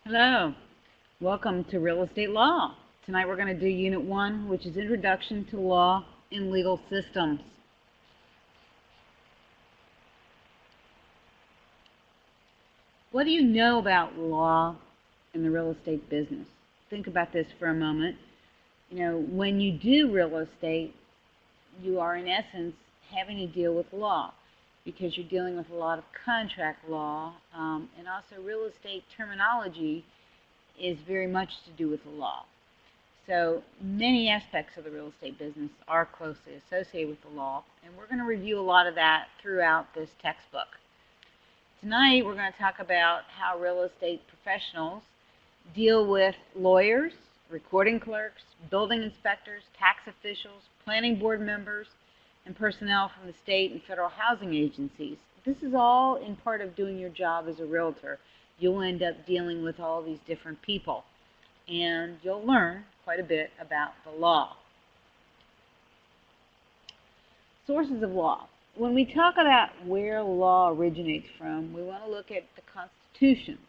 Hello, welcome to Real Estate Law. Tonight we're going to do Unit 1, which is Introduction to Law in Legal Systems. What do you know about law in the real estate business? Think about this for a moment. When you do real estate, you are in essence having to deal with law because you're dealing with a lot of contract law, and also real estate terminology is very much to do with the law. So many aspects of the real estate business are closely associated with the law, and we're going to review a lot of that throughout this textbook. Tonight we're going to talk about how real estate professionals deal with lawyers, recording clerks, building inspectors, tax officials, planning board members, and personnel from the state and federal housing agencies. This is all in part of doing your job as a realtor. You'll end up dealing with all these different people, and you'll learn quite a bit about the law. Sources of law. When we talk about where law originates from, we want to look at the constitutions.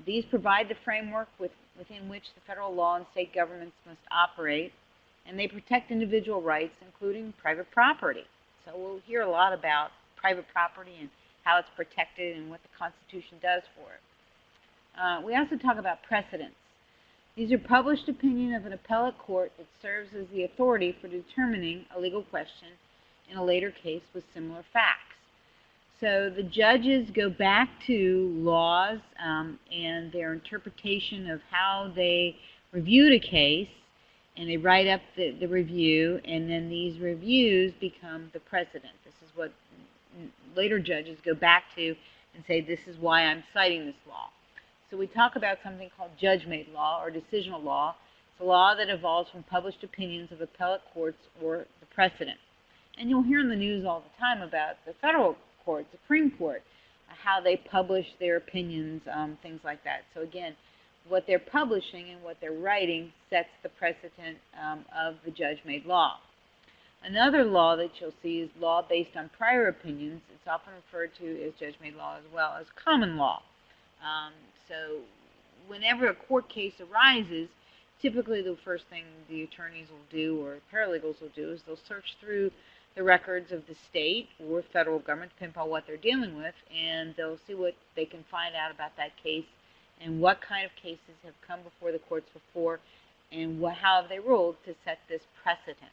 These provide the framework within which the federal law and state governments must operate, and they protect individual rights, including private property. So we'll hear a lot about private property and how it's protected and what the Constitution does for it. We also talk about precedents. These are published opinion of an appellate court that serves as the authority for determining a legal question in a later case with similar facts. So the judges go back to laws and their interpretation of how they reviewed a case, and they write up the review, and then these reviews become the precedent. This is what later judges go back to and say, this is why I'm citing this law. So we talk about something called judge-made law or decisional law. It's a law that evolves from published opinions of appellate courts or the precedent. And you'll hear in the news all the time about the federal court, Supreme Court, how they publish their opinions, things like that. So again, what they're publishing and what they're writing sets the precedent of the judge-made law. Another law that you'll see is law based on prior opinions. It's often referred to as judge-made law as well as common law. So whenever a court case arises, typically the first thing the attorneys will do or paralegals will do is they'll search through the records of the state or federal government, depending upon what they're dealing with, and they'll see what they can find out about that case and what kind of cases have come before the courts before and how have they ruled to set this precedent.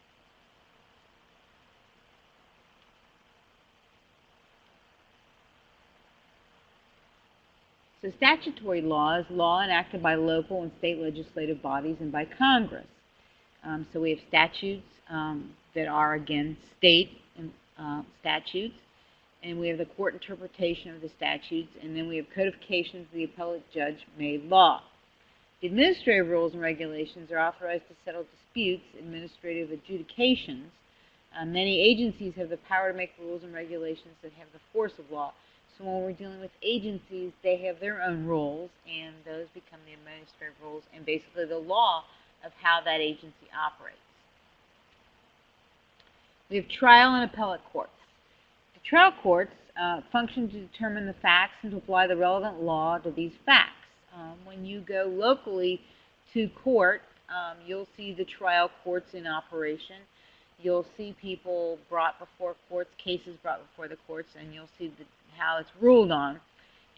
So statutory law is law enacted by local and state legislative bodies and by Congress. So we have statutes that are, again, state statutes, and we have the court interpretation of the statutes, and then we have codifications of the appellate judge-made law. The administrative rules and regulations are authorized to settle disputes, administrative adjudications. Many agencies have the power to make rules and regulations that have the force of law. So when we're dealing with agencies, they have their own rules, and those become the administrative rules and basically the law of how that agency operates. We have trial and appellate courts. The trial courts function to determine the facts and to apply the relevant law to these facts. When you go locally to court, you'll see the trial courts in operation. You'll see people brought before courts, cases brought before the courts, and you'll see how it's ruled on.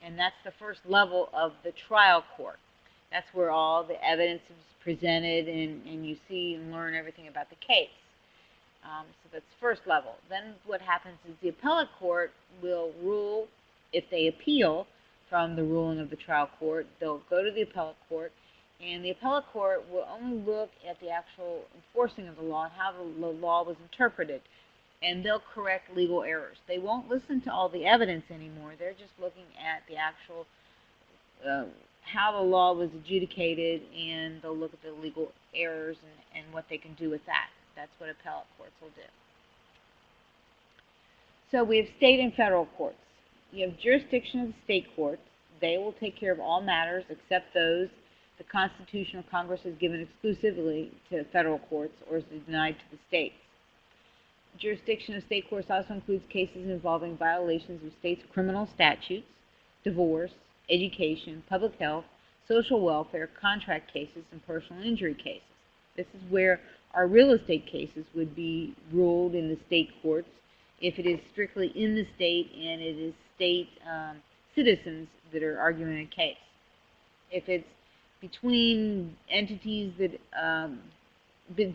And that's the first level of the trial court. That's where all the evidence is presented and you see and learn everything about the case. So that's first level. Then what happens is the appellate court will rule if they appeal from the ruling of the trial court. They'll go to the appellate court, and the appellate court will only look at the actual enforcing of the law and how the law was interpreted, and they'll correct legal errors. They won't listen to all the evidence anymore. They're just looking at the actual how the law was adjudicated, and they'll look at the legal errors and what they can do with that. That's what appellate courts will do. So we have state and federal courts. You have jurisdiction of the state courts. They will take care of all matters except those the Constitution or Congress has given exclusively to federal courts or is denied to the states. Jurisdiction of state courts also includes cases involving violations of states' criminal statutes, divorce, education, public health, social welfare, contract cases, and personal injury cases. This is where our real estate cases would be ruled in the state courts if it is strictly in the state and it is state citizens that are arguing a case. If it's between entities that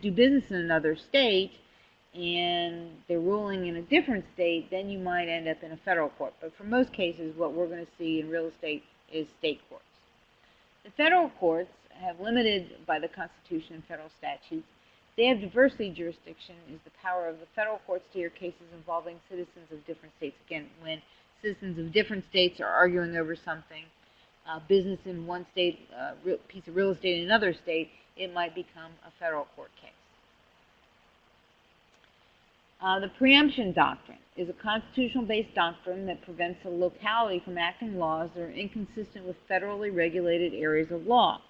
do business in another state and they're ruling in a different state, then you might end up in a federal court. But for most cases, what we're going to see in real estate is state courts. The federal courts have limited by the Constitution and federal statutes. They have diversity jurisdiction, is the power of the federal courts to hear cases involving citizens of different states. Again, when citizens of different states are arguing over something, business in one state, piece of real estate in another state, it might become a federal court case. The preemption doctrine is a constitutional-based doctrine that prevents a locality from acting laws that are inconsistent with federally regulated areas of law.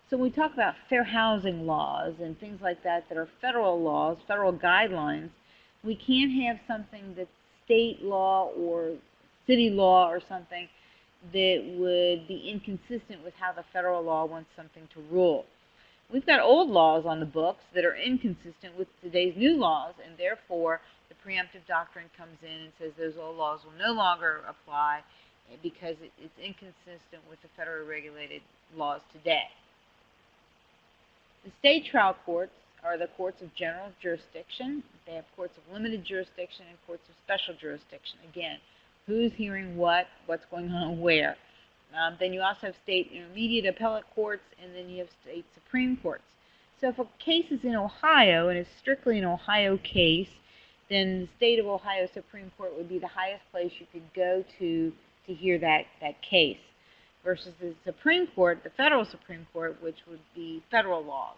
So when we talk about fair housing laws and things like that that are federal laws, federal guidelines, we can't have something that's state law or city law or something that would be inconsistent with how the federal law wants something to rule. We've got old laws on the books that are inconsistent with today's new laws, and therefore the preemptive doctrine comes in and says those old laws will no longer apply because it's inconsistent with the federally regulated laws today. The state trial courts are the courts of general jurisdiction. They have courts of limited jurisdiction and courts of special jurisdiction. Again, who's hearing what, what's going on where. Then you also have state intermediate appellate courts, and then you have state supreme courts. So if a case is in Ohio and it's strictly an Ohio case, then the state of Ohio Supreme Court would be the highest place you could go to hear that case, versus the Supreme Court, the federal Supreme Court, which would be federal laws.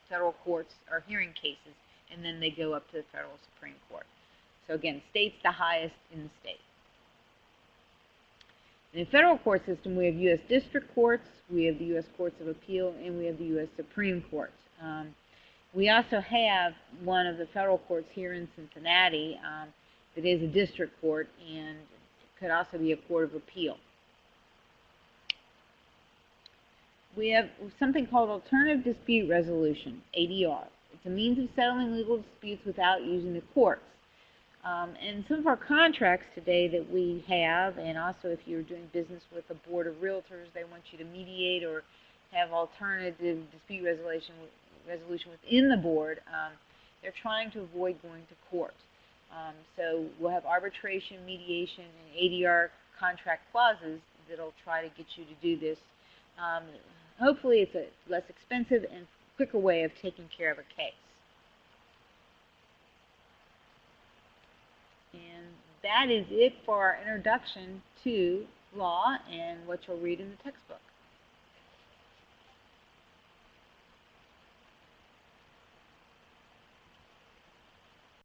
Federal courts are hearing cases, and then they go up to the federal Supreme Court. So again, state's the highest in the state. In the federal court system, we have U.S. district courts, we have the U.S. Courts of Appeal, and we have the U.S. Supreme Court. We also have one of the federal courts here in Cincinnati that is a district court and could also be a court of appeal. We have something called alternative dispute resolution, ADR. It's a means of settling legal disputes without using the courts. And some of our contracts today that we have, and also if you're doing business with a board of realtors, they want you to mediate or have alternative dispute resolution within the board. They're trying to avoid going to court. So we'll have arbitration, mediation, and ADR contract clauses that'll try to get you to do this. Hopefully it's a less expensive and quicker way of taking care of a case. And that is it for our introduction to law and what you'll read in the textbook.